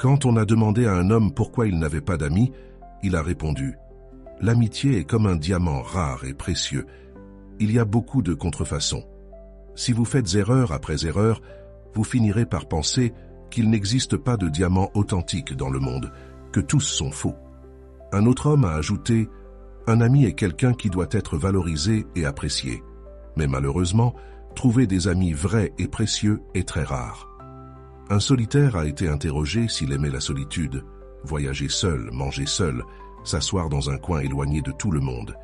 Quand on a demandé à un homme pourquoi il n'avait pas d'amis, il a répondu « L'amitié est comme un diamant rare et précieux. Il y a beaucoup de contrefaçons. Si vous faites erreur après erreur, vous finirez par penser qu'il n'existe pas de diamant authentique dans le monde, que tous sont faux. » Un autre homme a ajouté « Un ami est quelqu'un qui doit être valorisé et apprécié. Mais malheureusement, trouver des amis vrais et précieux est très rare. » Un solitaire a été interrogé s'il aimait la solitude, voyager seul, manger seul, s'asseoir dans un coin éloigné de tout le monde.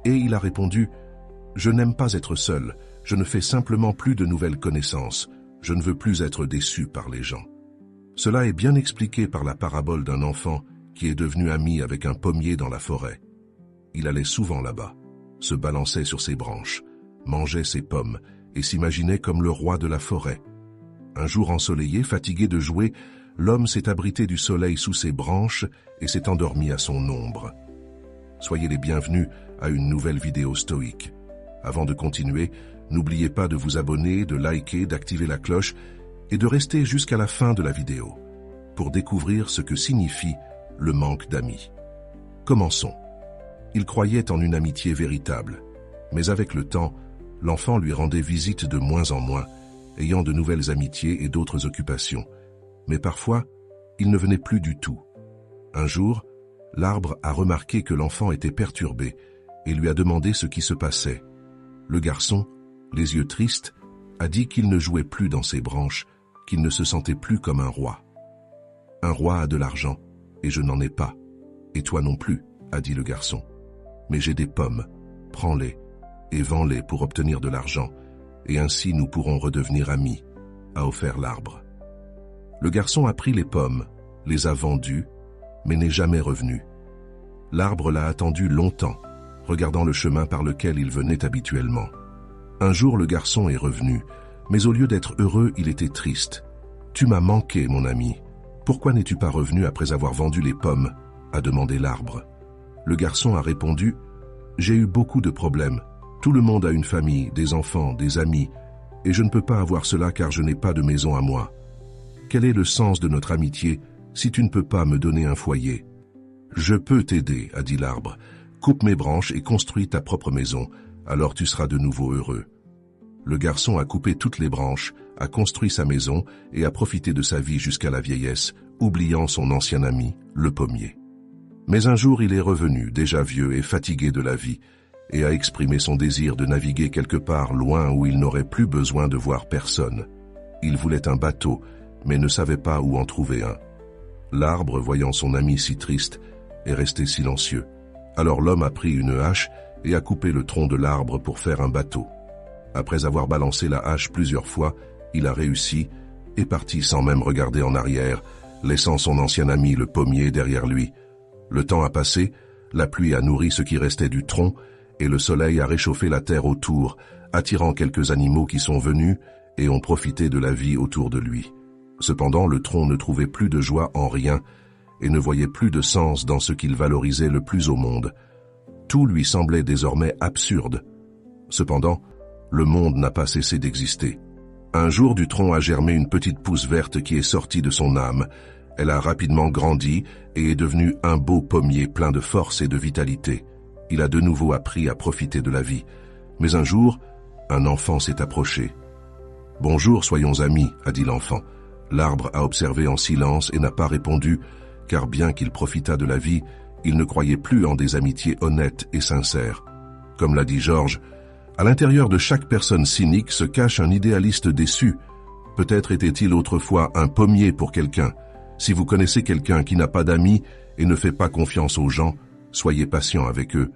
Et il a répondu « Je n'aime pas être seul, je ne fais simplement plus de nouvelles connaissances, je ne veux plus être déçu par les gens. » Cela est bien expliqué par la parabole d'un enfant qui est devenu ami avec un pommier dans la forêt. Il allait souvent là-bas, se balançait sur ses branches, mangeait ses pommes et s'imaginait comme le roi de la forêt. Un jour ensoleillé, fatigué de jouer, l'homme s'est abrité du soleil sous ses branches et s'est endormi à son ombre. Soyez les bienvenus à une nouvelle vidéo stoïque. Avant de continuer, n'oubliez pas de vous abonner, de liker, d'activer la cloche et de rester jusqu'à la fin de la vidéo pour découvrir ce que signifie le manque d'amis. Commençons. Il croyait en une amitié véritable, mais avec le temps, l'enfant lui rendait visite de moins en moins, ayant de nouvelles amitiés et d'autres occupations. Mais parfois, il ne venait plus du tout. Un jour, l'arbre a remarqué que l'enfant était perturbé et lui a demandé ce qui se passait. Le garçon, les yeux tristes, a dit qu'il ne jouait plus dans ses branches, qu'il ne se sentait plus comme un roi. « Un roi a de l'argent, et je n'en ai pas. Et toi non plus, a dit le garçon. Mais j'ai des pommes, prends-les et vends-les pour obtenir de l'argent, et ainsi nous pourrons redevenir amis, a offert l'arbre. Le garçon a pris les pommes, les a vendues, mais n'est jamais revenu. L'arbre l'a attendu longtemps, regardant le chemin par lequel il venait habituellement. Un jour, le garçon est revenu, mais au lieu d'être heureux, il était triste. « Tu m'as manqué, mon ami. Pourquoi n'es-tu pas revenu après avoir vendu les pommes ?» a demandé l'arbre. Le garçon a répondu « J'ai eu beaucoup de problèmes. Tout le monde a une famille, des enfants, des amis, et je ne peux pas avoir cela car je n'ai pas de maison à moi. Quel est le sens de notre amitié si tu ne peux pas me donner un foyer ? Je peux t'aider, a dit l'arbre. Coupe mes branches et construis ta propre maison, alors tu seras de nouveau heureux. Le garçon a coupé toutes les branches, a construit sa maison et a profité de sa vie jusqu'à la vieillesse, oubliant son ancien ami, le pommier. Mais un jour il est revenu, déjà vieux et fatigué de la vie, et a exprimé son désir de naviguer quelque part loin où il n'aurait plus besoin de voir personne. Il voulait un bateau, mais ne savait pas où en trouver un. L'arbre, voyant son ami si triste, est resté silencieux. Alors l'homme a pris une hache et a coupé le tronc de l'arbre pour faire un bateau. Après avoir balancé la hache plusieurs fois, il a réussi et parti sans même regarder en arrière, laissant son ancien ami le pommier derrière lui. Le temps a passé, la pluie a nourri ce qui restait du tronc, et le soleil a réchauffé la terre autour, attirant quelques animaux qui sont venus et ont profité de la vie autour de lui. Cependant, le tronc ne trouvait plus de joie en rien et ne voyait plus de sens dans ce qu'il valorisait le plus au monde. Tout lui semblait désormais absurde. Cependant, le monde n'a pas cessé d'exister. Un jour, du tronc a germé une petite pousse verte qui est sortie de son âme. Elle a rapidement grandi et est devenue un beau pommier plein de force et de vitalité. Il a de nouveau appris à profiter de la vie. Mais un jour, un enfant s'est approché. « Bonjour, soyons amis, a dit l'enfant. L'arbre a observé en silence et n'a pas répondu, car bien qu'il profitât de la vie, il ne croyait plus en des amitiés honnêtes et sincères. Comme l'a dit Georges, à l'intérieur de chaque personne cynique se cache un idéaliste déçu. Peut-être était-il autrefois un pommier pour quelqu'un. Si vous connaissez quelqu'un qui n'a pas d'amis et ne fait pas confiance aux gens, soyez patient avec eux.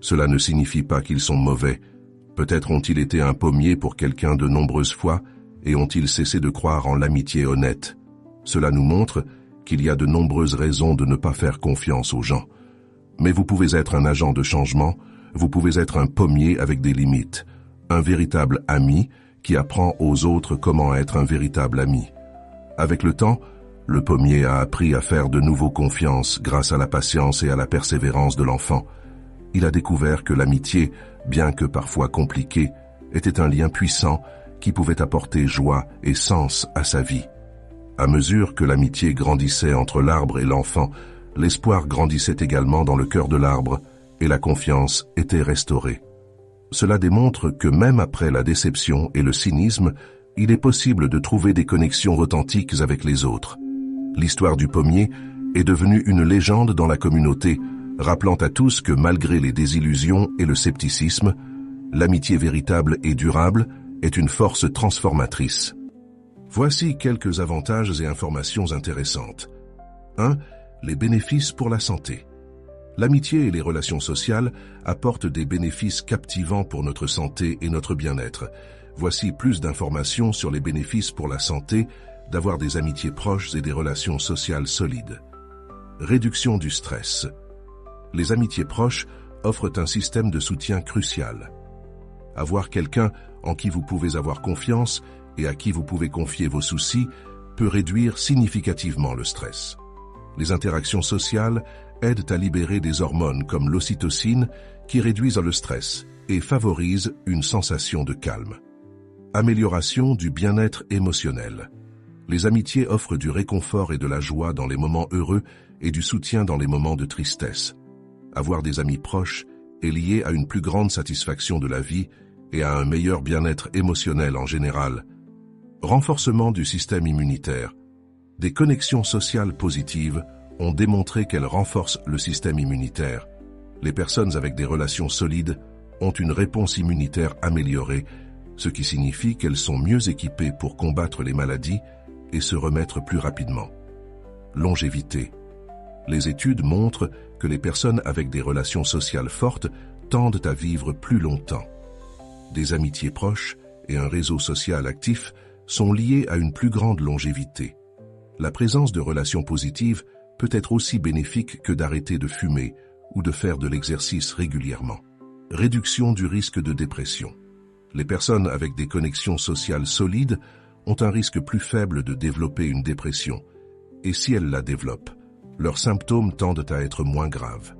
Cela ne signifie pas qu'ils sont mauvais. Peut-être ont-ils été un pommier pour quelqu'un de nombreuses fois et ont-ils cessé de croire en l'amitié honnête. Cela nous montre qu'il y a de nombreuses raisons de ne pas faire confiance aux gens. Mais vous pouvez être un agent de changement, vous pouvez être un pommier avec des limites, un véritable ami qui apprend aux autres comment être un véritable ami. Avec le temps, le pommier a appris à faire de nouveau confiance grâce à la patience et à la persévérance de l'enfant. Il a découvert que l'amitié, bien que parfois compliquée, était un lien puissant qui pouvait apporter joie et sens à sa vie. À mesure que l'amitié grandissait entre l'arbre et l'enfant, l'espoir grandissait également dans le cœur de l'arbre et la confiance était restaurée. Cela démontre que même après la déception et le cynisme, il est possible de trouver des connexions authentiques avec les autres. L'histoire du pommier est devenue une légende dans la communauté, rappelant à tous que malgré les désillusions et le scepticisme, l'amitié véritable et durable est une force transformatrice. Voici quelques avantages et informations intéressantes. 1. Les bénéfices pour la santé. L'amitié et les relations sociales apportent des bénéfices captivants pour notre santé et notre bien-être. Voici plus d'informations sur les bénéfices pour la santé d'avoir des amitiés proches et des relations sociales solides. Réduction du stress. Les amitiés proches offrent un système de soutien crucial. Avoir quelqu'un en qui vous pouvez avoir confiance et à qui vous pouvez confier vos soucis peut réduire significativement le stress. Les interactions sociales aident à libérer des hormones comme l'ocytocine qui réduisent le stress et favorisent une sensation de calme. Amélioration du bien-être émotionnel. Les amitiés offrent du réconfort et de la joie dans les moments heureux et du soutien dans les moments de tristesse. Avoir des amis proches est lié à une plus grande satisfaction de la vie et à un meilleur bien-être émotionnel en général. Renforcement du système immunitaire. Des connexions sociales positives ont démontré qu'elles renforcent le système immunitaire. Les personnes avec des relations solides ont une réponse immunitaire améliorée, ce qui signifie qu'elles sont mieux équipées pour combattre les maladies et se remettre plus rapidement. Longévité. Les études montrent que les personnes avec des relations sociales fortes tendent à vivre plus longtemps. Des amitiés proches et un réseau social actif sont liés à une plus grande longévité. La présence de relations positives peut être aussi bénéfique que d'arrêter de fumer ou de faire de l'exercice régulièrement. Réduction du risque de dépression. Les personnes avec des connexions sociales solides ont un risque plus faible de développer une dépression, et si elles la développent, leurs symptômes tendent à être moins graves.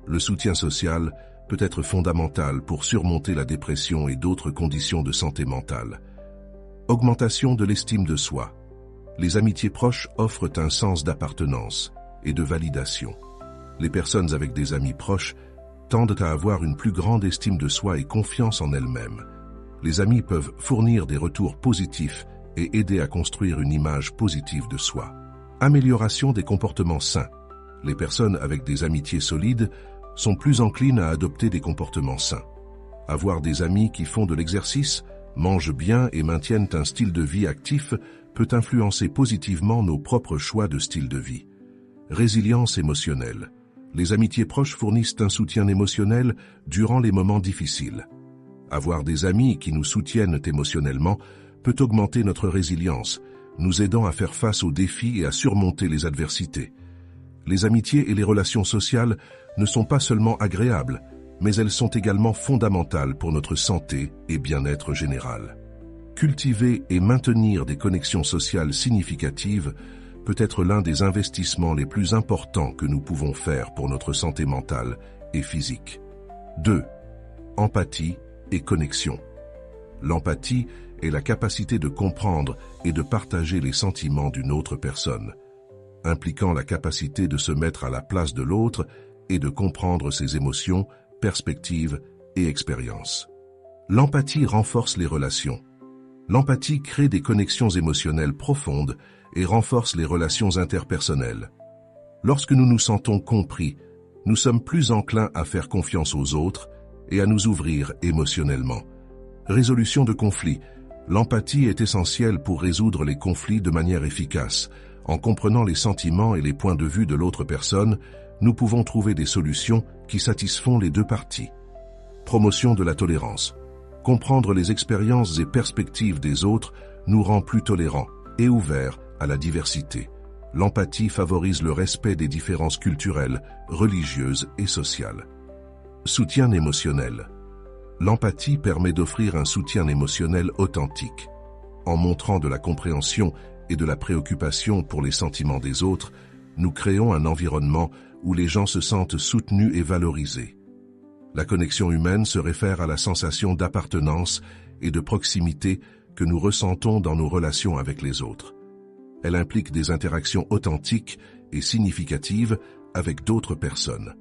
Le soutien social peut être fondamental pour surmonter la dépression et d'autres conditions de santé mentale. Augmentation de l'estime de soi. Les amitiés proches offrent un sens d'appartenance et de validation. Les personnes avec des amis proches tendent à avoir une plus grande estime de soi et confiance en elles-mêmes. Les amis peuvent fournir des retours positifs et aider à construire une image positive de soi. Amélioration des comportements sains. Les personnes avec des amitiés solides sont plus enclines à adopter des comportements sains. Avoir des amis qui font de l'exercice, mangent bien et maintiennent un style de vie actif peut influencer positivement nos propres choix de style de vie. Résilience émotionnelle. Les amitiés proches fournissent un soutien émotionnel durant les moments difficiles. Avoir des amis qui nous soutiennent émotionnellement peut augmenter notre résilience, nous aidant à faire face aux défis et à surmonter les adversités. Les amitiés et les relations sociales ne sont pas seulement agréables, mais elles sont également fondamentales pour notre santé et bien-être général. Cultiver et maintenir des connexions sociales significatives peut être l'un des investissements les plus importants que nous pouvons faire pour notre santé mentale et physique. 2. Empathie et connexion. L'empathie est la capacité de comprendre et de partager les sentiments d'une autre personne, impliquant la capacité de se mettre à la place de l'autre et de comprendre ses émotions, perspectives et expériences. L'empathie renforce les relations. L'empathie crée des connexions émotionnelles profondes et renforce les relations interpersonnelles. Lorsque nous nous sentons compris, nous sommes plus enclins à faire confiance aux autres et à nous ouvrir émotionnellement. Résolution de conflits. L'empathie est essentielle pour résoudre les conflits de manière efficace. En comprenant les sentiments et les points de vue de l'autre personne, nous pouvons trouver des solutions qui satisfont les deux parties. Promotion de la tolérance. Comprendre les expériences et perspectives des autres nous rend plus tolérants et ouverts à la diversité. L'empathie favorise le respect des différences culturelles, religieuses et sociales. Soutien émotionnel. L'empathie permet d'offrir un soutien émotionnel authentique. En montrant de la compréhension et de la préoccupation pour les sentiments des autres, nous créons un environnement où les gens se sentent soutenus et valorisés. La connexion humaine se réfère à la sensation d'appartenance et de proximité que nous ressentons dans nos relations avec les autres. Elle implique des interactions authentiques et significatives avec d'autres personnes.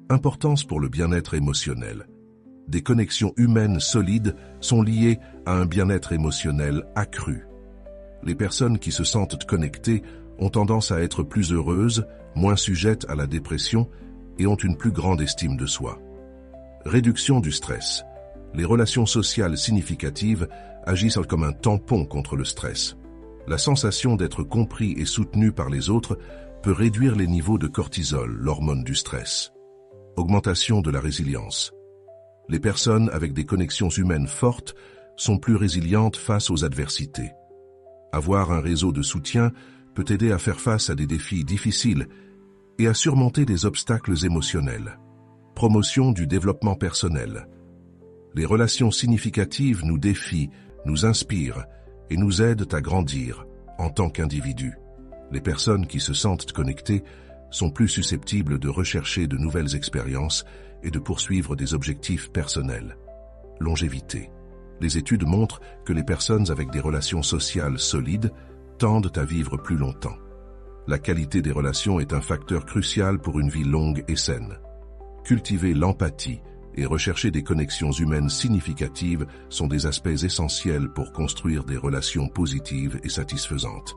Importance pour le bien-être émotionnel. Des connexions humaines solides sont liées à un bien-être émotionnel accru. Les personnes qui se sentent connectées ont tendance à être plus heureuses, moins sujettes à la dépression et ont une plus grande estime de soi. Réduction du stress. Les relations sociales significatives agissent comme un tampon contre le stress. La sensation d'être compris et soutenu par les autres peut réduire les niveaux de cortisol, l'hormone du stress. Augmentation de la résilience. Les personnes avec des connexions humaines fortes sont plus résilientes face aux adversités. Avoir un réseau de soutien peut aider à faire face à des défis difficiles et à surmonter des obstacles émotionnels. Promotion du développement personnel. Les relations significatives nous défient, nous inspirent et nous aident à grandir en tant qu'individus. Les personnes qui se sentent connectées sont plus susceptibles de rechercher de nouvelles expériences et de poursuivre des objectifs personnels. Longévité. Les études montrent que les personnes avec des relations sociales solides tendent à vivre plus longtemps. La qualité des relations est un facteur crucial pour une vie longue et saine. Cultiver l'empathie et rechercher des connexions humaines significatives sont des aspects essentiels pour construire des relations positives et satisfaisantes.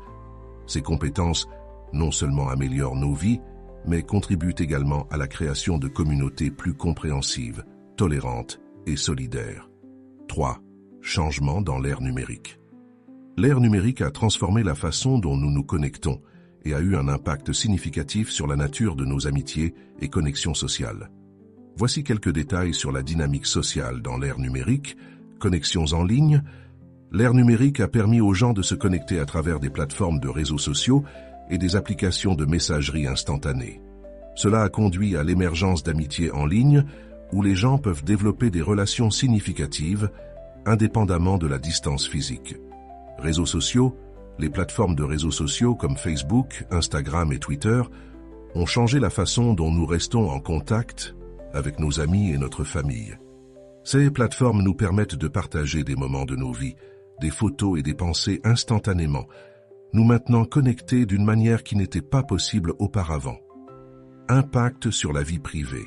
Ces compétences non seulement améliorent nos vies, mais contribuent également à la création de communautés plus compréhensives, tolérantes et solidaires. 3. Changement dans l'ère numérique. L'ère numérique a transformé la façon dont nous nous connectons et a eu un impact significatif sur la nature de nos amitiés et connexions sociales. Voici quelques détails sur la dynamique sociale dans l'ère numérique. Connexions en ligne. L'ère numérique a permis aux gens de se connecter à travers des plateformes de réseaux sociaux et des applications de messagerie instantanée. Cela a conduit à l'émergence d'amitiés en ligne où les gens peuvent développer des relations significatives indépendamment de la distance physique. Réseaux sociaux. Les plateformes de réseaux sociaux comme Facebook, Instagram et Twitter ont changé la façon dont nous restons en contact avec nos amis et notre famille. Ces plateformes nous permettent de partager des moments de nos vies, des photos et des pensées instantanément, nous maintenant connectés d'une manière qui n'était pas possible auparavant. Impact sur la vie privée.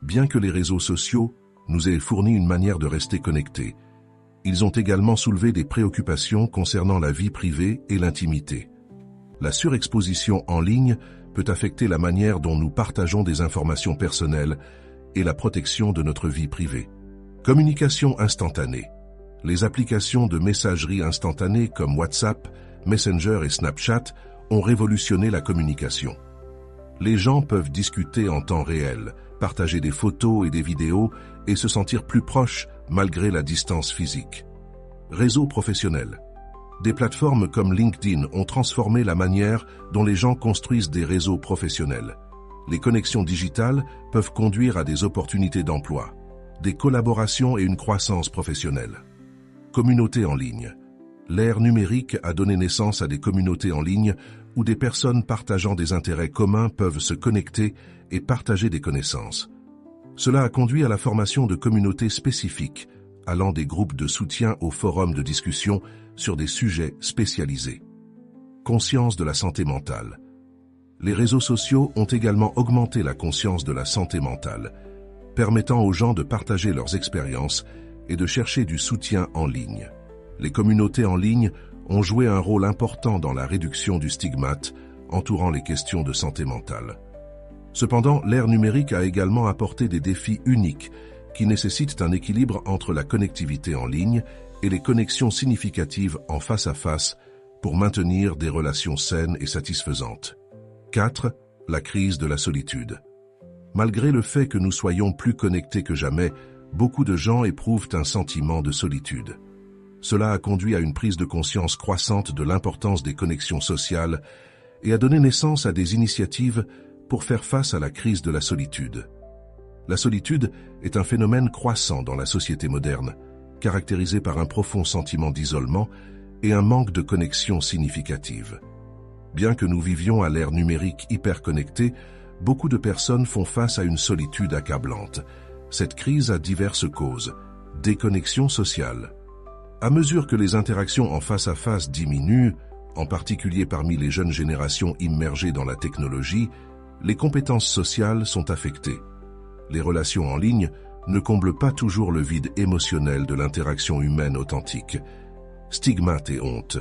Bien que les réseaux sociaux nous aient fourni une manière de rester connectés, ils ont également soulevé des préoccupations concernant la vie privée et l'intimité. La surexposition en ligne peut affecter la manière dont nous partageons des informations personnelles et la protection de notre vie privée. Communication instantanée. Les applications de messagerie instantanée comme WhatsApp, Messenger et Snapchat ont révolutionné la communication. Les gens peuvent discuter en temps réel, partager des photos et des vidéos et se sentir plus proches malgré la distance physique. Réseau professionnel. Des plateformes comme LinkedIn ont transformé la manière dont les gens construisent des réseaux professionnels. Les connexions digitales peuvent conduire à des opportunités d'emploi, des collaborations et une croissance professionnelle. Communauté en ligne. L'ère numérique a donné naissance à des communautés en ligne où des personnes partageant des intérêts communs peuvent se connecter et partager des connaissances. Cela a conduit à la formation de communautés spécifiques, allant des groupes de soutien aux forums de discussion sur des sujets spécialisés. Conscience de la santé mentale. Les réseaux sociaux ont également augmenté la conscience de la santé mentale, permettant aux gens de partager leurs expériences et de chercher du soutien en ligne. Les communautés en ligne ont joué un rôle important dans la réduction du stigmate entourant les questions de santé mentale. Cependant, l'ère numérique a également apporté des défis uniques qui nécessitent un équilibre entre la connectivité en ligne et les connexions significatives en face à face pour maintenir des relations saines et satisfaisantes. 4. La crise de la solitude. Malgré le fait que nous soyons plus connectés que jamais, beaucoup de gens éprouvent un sentiment de solitude. Cela a conduit à une prise de conscience croissante de l'importance des connexions sociales et a donné naissance à des initiatives pour faire face à la crise de la solitude. La solitude est un phénomène croissant dans la société moderne, caractérisé par un profond sentiment d'isolement et un manque de connexion significative. Bien que nous vivions à l'ère numérique hyper connectée, beaucoup de personnes font face à une solitude accablante. Cette crise a diverses causes. Déconnexion sociale. À mesure que les interactions en face à face diminuent, En particulier parmi les jeunes générations immergées dans la technologie, les compétences sociales sont affectées. Les relations en ligne ne comblent pas toujours le vide émotionnel de l'interaction humaine authentique. Stigmate et honte.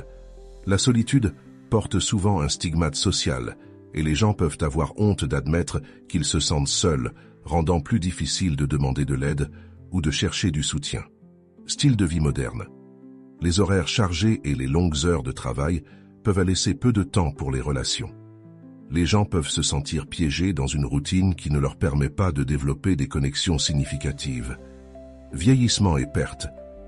La solitude porte souvent un stigmate social, et les gens peuvent avoir honte d'admettre qu'ils se sentent seuls, rendant plus difficile de demander de l'aide ou de chercher du soutien. Style de vie moderne. Les horaires chargés et les longues heures de travail peuvent laisser peu de temps pour les relations. Les gens peuvent se sentir piégés dans une routine qui ne leur permet pas de développer des connexions significatives. Vieillissement et perte.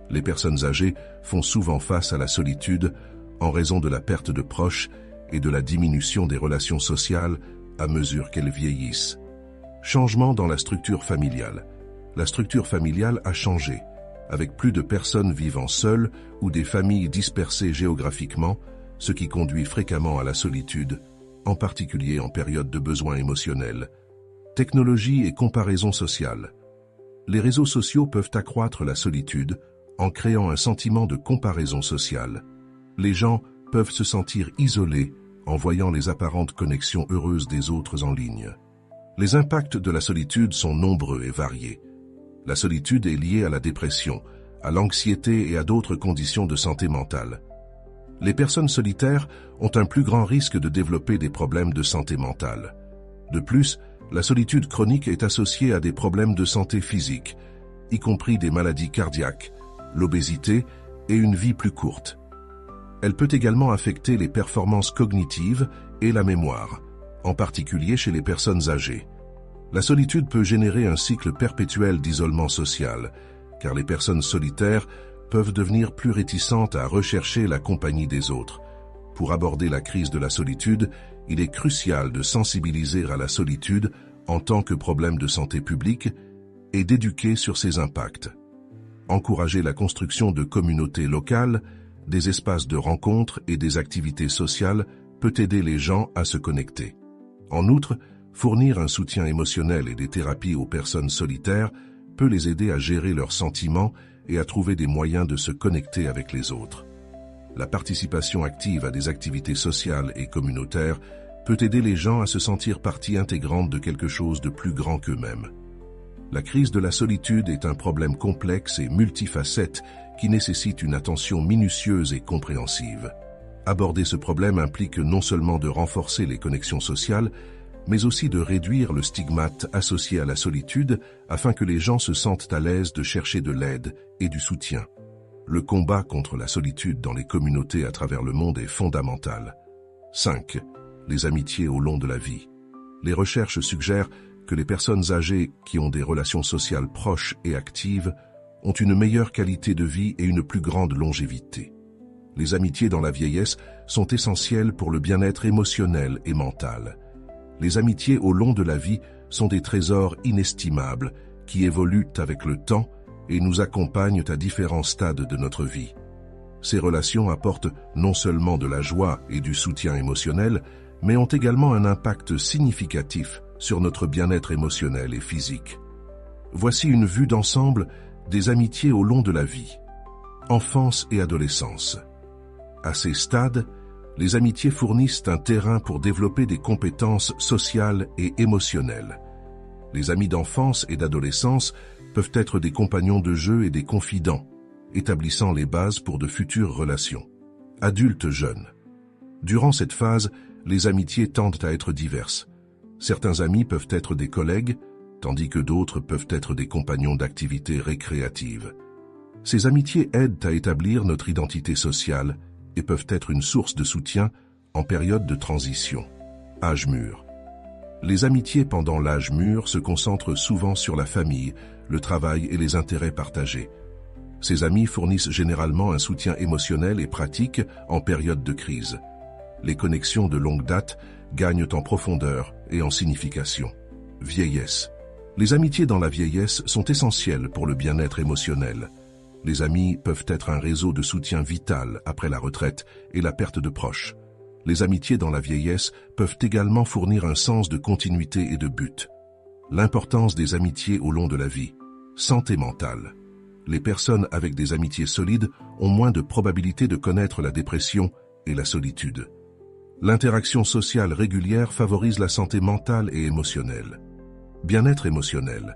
Les personnes âgées font souvent face à la solitude en raison de la perte de proches et de la diminution des relations sociales à mesure qu'elles vieillissent. Changement dans la structure familiale. La structure familiale a changé, avec plus de personnes vivant seules ou des familles dispersées géographiquement, ce qui conduit fréquemment à la solitude, en particulier en période de besoins émotionnels. Technologie et comparaison sociale. Les réseaux sociaux peuvent accroître la solitude en créant un sentiment de comparaison sociale. Les gens peuvent se sentir isolés en voyant les apparentes connexions heureuses des autres en ligne. Les impacts de la solitude sont nombreux et variés. La solitude est liée à la dépression, à l'anxiété et à d'autres conditions de santé mentale. Les personnes solitaires ont un plus grand risque de développer des problèmes de santé mentale. De plus, la solitude chronique est associée à des problèmes de santé physique, y compris des maladies cardiaques, l'obésité et une vie plus courte. Elle peut également affecter les performances cognitives et la mémoire, en particulier chez les personnes âgées. La solitude peut générer un cycle perpétuel d'isolement social, car les personnes solitaires peuvent devenir plus réticentes à rechercher la compagnie des autres. Pour aborder la crise de la solitude, il est crucial de sensibiliser à la solitude en tant que problème de santé publique et d'éduquer sur ses impacts. Encourager la construction de communautés locales, des espaces de rencontres et des activités sociales peut aider les gens à se connecter. En outre, fournir un soutien émotionnel et des thérapies aux personnes solitaires peut les aider à gérer leurs sentiments et à trouver des moyens de se connecter avec les autres. La participation active à des activités sociales et communautaires peut aider les gens à se sentir partie intégrante de quelque chose de plus grand qu'eux-mêmes. La crise de la solitude est un problème complexe et multifacette qui nécessite une attention minutieuse et compréhensive. Aborder ce problème implique non seulement de renforcer les connexions sociales, mais aussi de réduire le stigmate associé à la solitude afin que les gens se sentent à l'aise de chercher de l'aide et du soutien. Le combat contre la solitude dans les communautés à travers le monde est fondamental. 5. Les amitiés au long de la vie. Les recherches suggèrent que les personnes âgées qui ont des relations sociales proches et actives ont une meilleure qualité de vie et une plus grande longévité. Les amitiés dans la vieillesse sont essentielles pour le bien-être émotionnel et mental. Les amitiés au long de la vie sont des trésors inestimables qui évoluent avec le temps et nous accompagnent à différents stades de notre vie. Ces relations apportent non seulement de la joie et du soutien émotionnel, mais ont également un impact significatif sur notre bien-être émotionnel et physique. Voici une vue d'ensemble des amitiés au long de la vie. Enfance et adolescence. À ces stades, les amitiés fournissent un terrain pour développer des compétences sociales et émotionnelles. Les amis d'enfance et d'adolescence peuvent être des compagnons de jeu et des confidents, établissant les bases pour de futures relations. Adultes jeunes. Durant cette phase, les amitiés tendent à être diverses. Certains amis peuvent être des collègues, tandis que d'autres peuvent être des compagnons d'activités récréatives. Ces amitiés aident à établir notre identité sociale et peuvent être une source de soutien en période de transition. Âge mûr. Les amitiés pendant l'âge mûr se concentrent souvent sur la famille, le travail et les intérêts partagés. Ces amis fournissent généralement un soutien émotionnel et pratique en période de crise. Les connexions de longue date gagnent en profondeur et en signification. Vieillesse. Les amitiés dans la vieillesse sont essentielles pour le bien-être émotionnel. Les amis peuvent être un réseau de soutien vital après la retraite et la perte de proches. Les amitiés dans la vieillesse peuvent également fournir un sens de continuité et de but. L'importance des amitiés au long de la vie. Santé mentale. Les personnes avec des amitiés solides ont moins de probabilité de connaître la dépression et la solitude. L'interaction sociale régulière favorise la santé mentale et émotionnelle. Bien-être émotionnel.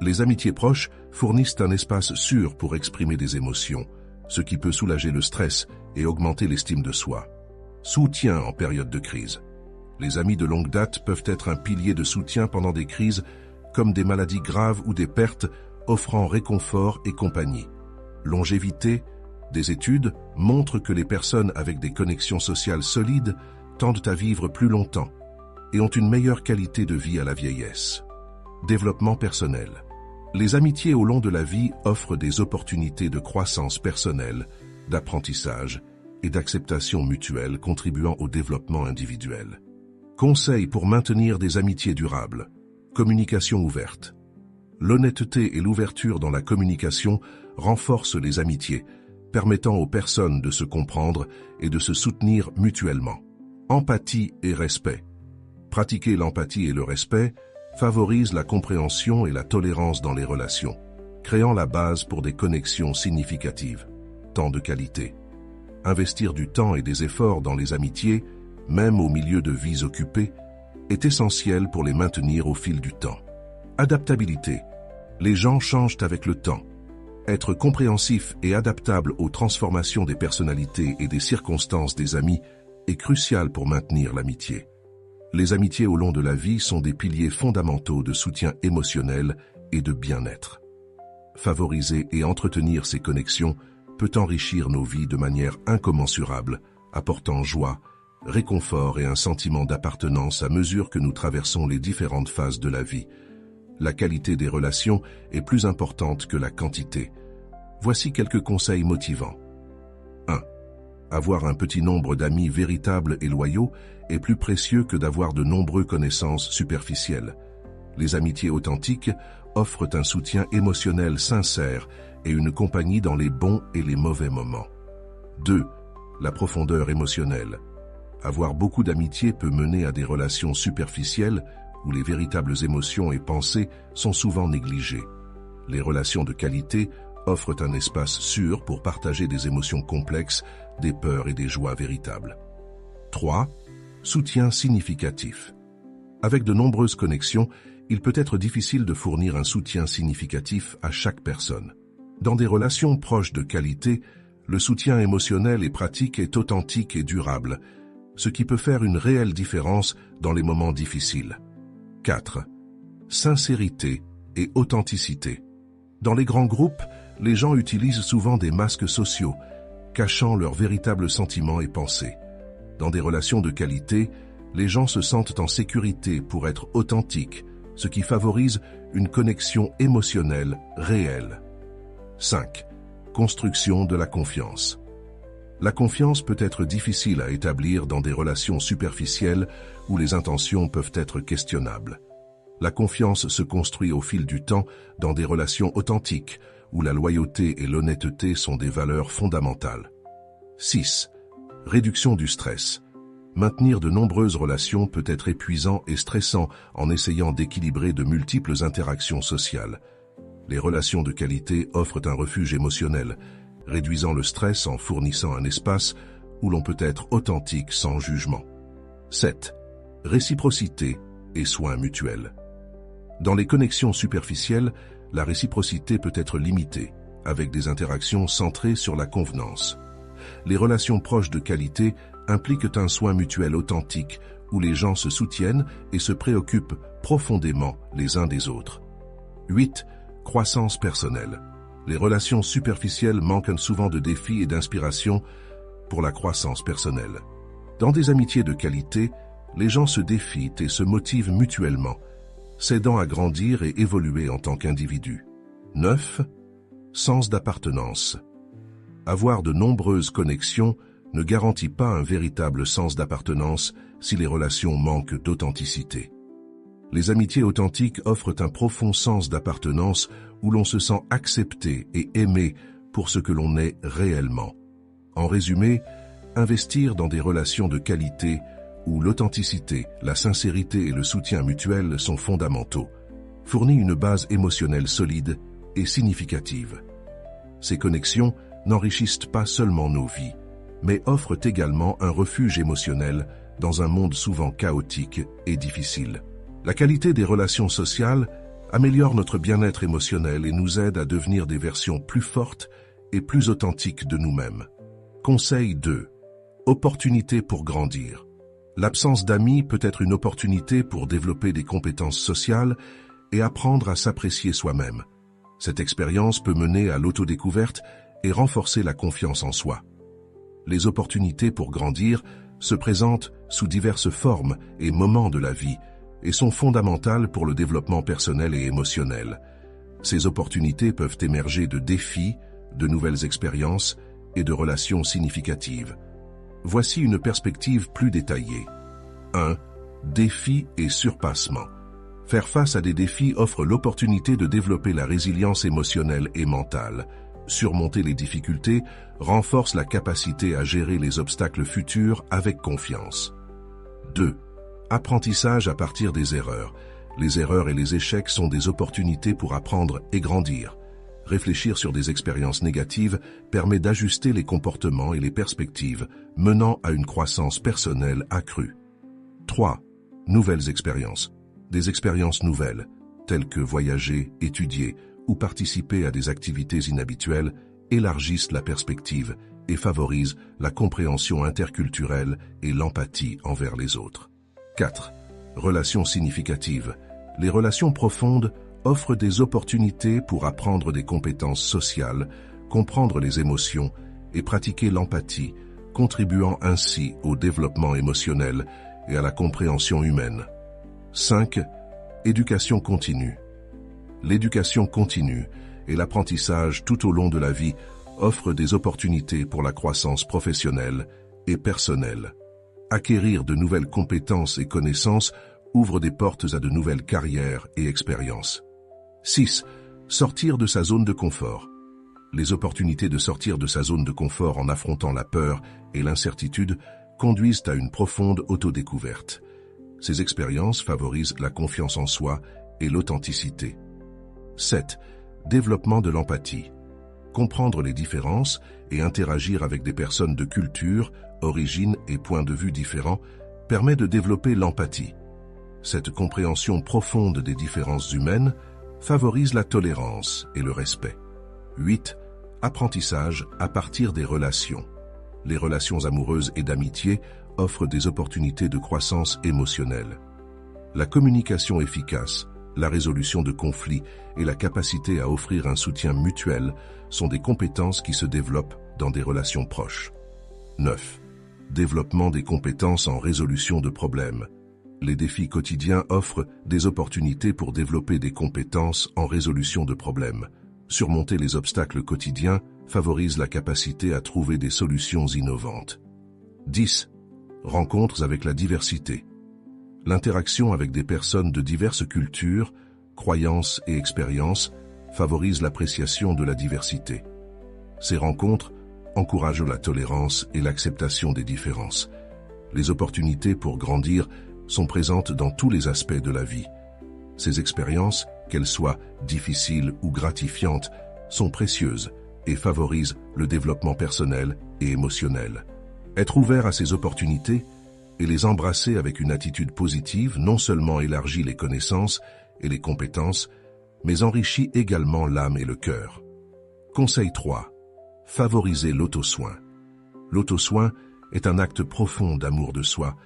Les amitiés proches fournissent un espace sûr pour exprimer des émotions, ce qui peut soulager le stress et augmenter l'estime de soi. Soutien en période de crise. Les amis de longue date peuvent être un pilier de soutien pendant des crises comme des maladies graves ou des pertes, offrant réconfort et compagnie. Longévité. Des études montrent que les personnes avec des connexions sociales solides tendent à vivre plus longtemps et ont une meilleure qualité de vie à la vieillesse. Développement personnel. Les amitiés au long de la vie offrent des opportunités de croissance personnelle, d'apprentissage et d'acceptation mutuelle contribuant au développement individuel. Conseils pour maintenir des amitiés durables. Communication ouverte. L'honnêteté et l'ouverture dans la communication renforcent les amitiés, permettant aux personnes de se comprendre et de se soutenir mutuellement. Empathie et respect. Pratiquer l'empathie et le respect favorise la compréhension et la tolérance dans les relations, créant la base pour des connexions significatives. Temps de qualité. Investir du temps et des efforts dans les amitiés, même au milieu de vies occupées, est essentiel pour les maintenir au fil du temps. Adaptabilité. Les gens changent avec le temps. Être compréhensif et adaptable aux transformations des personnalités et des circonstances des amis est crucial pour maintenir l'amitié. Les amitiés au long de la vie sont des piliers fondamentaux de soutien émotionnel et de bien-être. Favoriser et entretenir ces connexions peut enrichir nos vies de manière incommensurable, apportant joie, réconfort et un sentiment d'appartenance à mesure que nous traversons les différentes phases de la vie. La qualité des relations est plus importante que la quantité. Voici quelques conseils motivants. 1. Avoir un petit nombre d'amis véritables et loyaux est plus précieux que d'avoir de nombreuses connaissances superficielles. Les amitiés authentiques offrent un soutien émotionnel sincère et une compagnie dans les bons et les mauvais moments. 2. La profondeur émotionnelle. Avoir beaucoup d'amitié peut mener à des relations superficielles où les véritables émotions et pensées sont souvent négligées. Les relations de qualité offrent un espace sûr pour partager des émotions complexes, des peurs et des joies véritables. 3. Soutien significatif. Avec de nombreuses connexions, il peut être difficile de fournir un soutien significatif à chaque personne. Dans des relations proches de qualité, le soutien émotionnel et pratique est authentique et durable, ce qui peut faire une réelle différence dans les moments difficiles. 4. Sincérité et authenticité. Dans les grands groupes, les gens utilisent souvent des masques sociaux, cachant leurs véritables sentiments et pensées. Dans des relations de qualité, les gens se sentent en sécurité pour être authentiques, ce qui favorise une connexion émotionnelle réelle. 5. Construction de la confiance. La confiance peut être difficile à établir dans des relations superficielles où les intentions peuvent être questionnables. La confiance se construit au fil du temps dans des relations authentiques où la loyauté et l'honnêteté sont des valeurs fondamentales. 6. Réduction du stress. Maintenir de nombreuses relations peut être épuisant et stressant en essayant d'équilibrer de multiples interactions sociales. Les relations de qualité offrent un refuge émotionnel, réduisant le stress en fournissant un espace où l'on peut être authentique sans jugement. 7. Réciprocité et soins mutuels. Dans les connexions superficielles, la réciprocité peut être limitée, avec des interactions centrées sur la convenance. Les relations proches de qualité impliquent un soin mutuel authentique, où les gens se soutiennent et se préoccupent profondément les uns des autres. 8. Croissance personnelle. Les relations superficielles manquent souvent de défis et d'inspiration pour la croissance personnelle. Dans des amitiés de qualité, les gens se défient et se motivent mutuellement, s'aidant à grandir et évoluer en tant qu'individu. 9. Sens d'appartenance. Avoir de nombreuses connexions ne garantit pas un véritable sens d'appartenance si les relations manquent d'authenticité. Les amitiés authentiques offrent un profond sens d'appartenance où l'on se sent accepté et aimé pour ce que l'on est réellement. En résumé, investir dans des relations de qualité où l'authenticité, la sincérité et le soutien mutuel sont fondamentaux, fournit une base émotionnelle solide et significative. Ces connexions n'enrichissent pas seulement nos vies, mais offrent également un refuge émotionnel dans un monde souvent chaotique et difficile. La qualité des relations sociales améliore notre bien-être émotionnel et nous aide à devenir des versions plus fortes et plus authentiques de nous-mêmes. Conseil 2. Opportunité pour grandir. L'absence d'amis peut être une opportunité pour développer des compétences sociales et apprendre à s'apprécier soi-même. Cette expérience peut mener à l'autodécouverte et renforcer la confiance en soi. Les opportunités pour grandir se présentent sous diverses formes et moments de la vie et sont fondamentales pour le développement personnel et émotionnel. Ces opportunités peuvent émerger de défis, de nouvelles expériences et de relations significatives. Voici une perspective plus détaillée. 1. Défis et surpassement. Faire face à des défis offre l'opportunité de développer la résilience émotionnelle et mentale. Surmonter les difficultés renforce la capacité à gérer les obstacles futurs avec confiance. 2. Apprentissage à partir des erreurs. Les erreurs et les échecs sont des opportunités pour apprendre et grandir. Réfléchir sur des expériences négatives permet d'ajuster les comportements et les perspectives, menant à une croissance personnelle accrue. 3. Nouvelles expériences. Des expériences nouvelles, telles que voyager, étudier ou participer à des activités inhabituelles, élargissent la perspective et favorisent la compréhension interculturelle et l'empathie envers les autres. 4. Relations significatives. Les relations profondes offrent des opportunités pour apprendre des compétences sociales, comprendre les émotions et pratiquer l'empathie, contribuant ainsi au développement émotionnel et à la compréhension humaine. 5. Éducation continue. L'éducation continue et l'apprentissage tout au long de la vie offrent des opportunités pour la croissance professionnelle et personnelle. Acquérir de nouvelles compétences et connaissances ouvre des portes à de nouvelles carrières et expériences. 6. Sortir de sa zone de confort. Les opportunités de sortir de sa zone de confort en affrontant la peur et l'incertitude conduisent à une profonde autodécouverte. Ces expériences favorisent la confiance en soi et l'authenticité. 7. Développement de l'empathie. Comprendre les différences et interagir avec des personnes de culture, origine et points de vue différents permet de développer l'empathie. Cette compréhension profonde des différences humaines favorise la tolérance et le respect. 8. Apprentissage à partir des relations. Les relations amoureuses et d'amitié offrent des opportunités de croissance émotionnelle. La communication efficace, la résolution de conflits et la capacité à offrir un soutien mutuel sont des compétences qui se développent dans des relations proches. 9. Développement des compétences en résolution de problèmes. Les défis quotidiens offrent des opportunités pour développer des compétences en résolution de problèmes. Surmonter les obstacles quotidiens favorise la capacité à trouver des solutions innovantes. 10. Rencontres avec la diversité. L'interaction avec des personnes de diverses cultures, croyances et expériences favorise l'appréciation de la diversité. Ces rencontres encouragent la tolérance et l'acceptation des différences. Les opportunités pour grandir sont présentes dans tous les aspects de la vie. Ces expériences, qu'elles soient difficiles ou gratifiantes, sont précieuses et favorisent le développement personnel et émotionnel. Être ouvert à ces opportunités et les embrasser avec une attitude positive non seulement élargit les connaissances et les compétences, mais enrichit également l'âme et le cœur. Conseil 3. Favoriser l'auto-soin. L'auto-soin est un acte profond d'amour de soi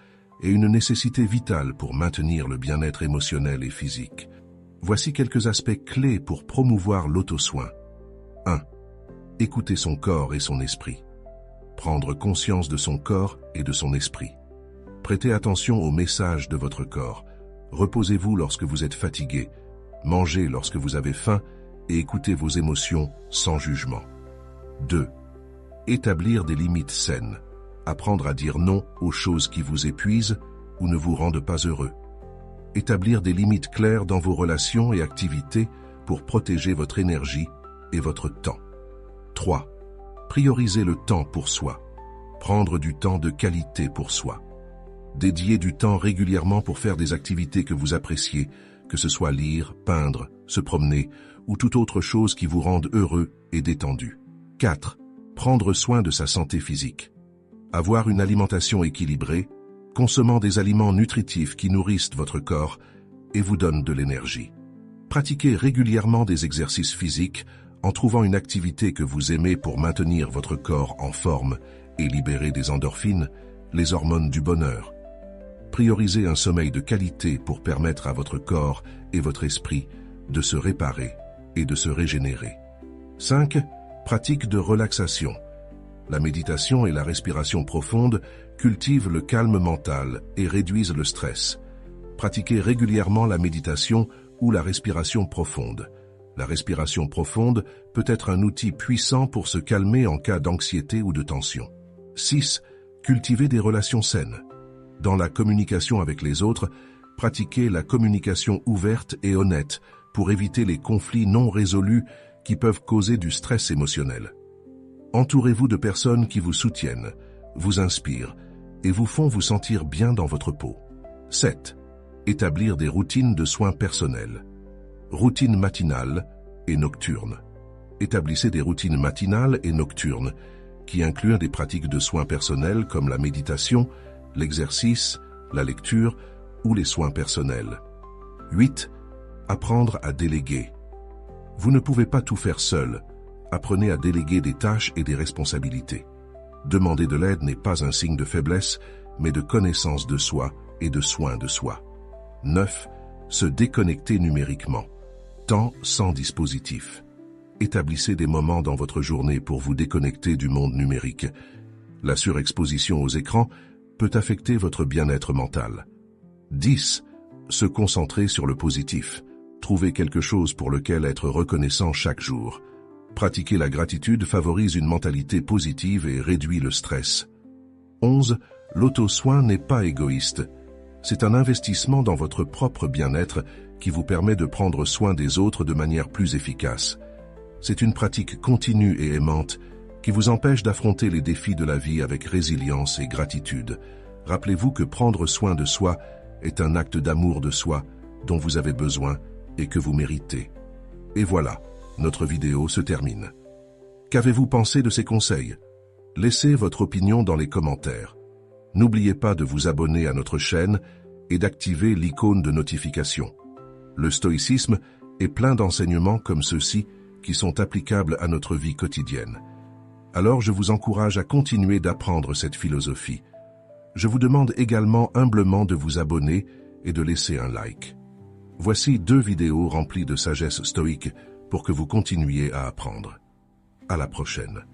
et une nécessité vitale pour maintenir le bien-être émotionnel et physique. Voici quelques aspects clés pour promouvoir l'auto-soin. 1. Écouter son corps et son esprit. Prendre conscience de son corps et de son esprit. Prêtez attention aux messages de votre corps. Reposez-vous lorsque vous êtes fatigué. Mangez lorsque vous avez faim et écoutez vos émotions sans jugement. 2. Établir des limites saines. Apprendre à dire non aux choses qui vous épuisent ou ne vous rendent pas heureux. Établir des limites claires dans vos relations et activités pour protéger votre énergie et votre temps. 3. Prioriser le temps pour soi. Prendre du temps de qualité pour soi. Dédier du temps régulièrement pour faire des activités que vous appréciez, que ce soit lire, peindre, se promener ou toute autre chose qui vous rende heureux et détendu. 4. Prendre soin de sa santé physique. Avoir une alimentation équilibrée, consommant des aliments nutritifs qui nourrissent votre corps et vous donnent de l'énergie. Pratiquez régulièrement des exercices physiques en trouvant une activité que vous aimez pour maintenir votre corps en forme et libérer des endorphines, les hormones du bonheur. Priorisez un sommeil de qualité pour permettre à votre corps et votre esprit de se réparer et de se régénérer. 5. Pratique de relaxation. La méditation et la respiration profonde cultivent le calme mental et réduisent le stress. Pratiquez régulièrement la méditation ou la respiration profonde. La respiration profonde peut être un outil puissant pour se calmer en cas d'anxiété ou de tension. 6. Cultivez des relations saines. Dans la communication avec les autres, pratiquez la communication ouverte et honnête pour éviter les conflits non résolus qui peuvent causer du stress émotionnel. Entourez-vous de personnes qui vous soutiennent, vous inspirent et vous font vous sentir bien dans votre peau. 7. Établir des routines de soins personnels. Routines matinales et nocturnes. Établissez des routines matinales et nocturnes qui incluent des pratiques de soins personnels comme la méditation, l'exercice, la lecture ou les soins personnels. 8. Apprendre à déléguer. Vous ne pouvez pas tout faire seul. Apprenez à déléguer des tâches et des responsabilités. Demander de l'aide n'est pas un signe de faiblesse, mais de connaissance de soi et de soin de soi. 9. Se déconnecter numériquement. Temps sans dispositif. Établissez des moments dans votre journée pour vous déconnecter du monde numérique. La surexposition aux écrans peut affecter votre bien-être mental. 10. Se concentrer sur le positif. Trouvez quelque chose pour lequel être reconnaissant chaque jour. Pratiquer la gratitude favorise une mentalité positive et réduit le stress. 11. L'auto-soin n'est pas égoïste. C'est un investissement dans votre propre bien-être qui vous permet de prendre soin des autres de manière plus efficace. C'est une pratique continue et aimante qui vous empêche d'affronter les défis de la vie avec résilience et gratitude. Rappelez-vous que prendre soin de soi est un acte d'amour de soi dont vous avez besoin et que vous méritez. Et voilà, notre vidéo se termine. Qu'avez-vous pensé de ces conseils? Laissez votre opinion dans les commentaires. N'oubliez pas de vous abonner à notre chaîne et d'activer l'icône de notification. Le stoïcisme est plein d'enseignements comme ceux-ci qui sont applicables à notre vie quotidienne. Alors je vous encourage à continuer d'apprendre cette philosophie. Je vous demande également humblement de vous abonner et de laisser un like. Voici 2 vidéos remplies de sagesse stoïque pour que vous continuiez à apprendre. À la prochaine.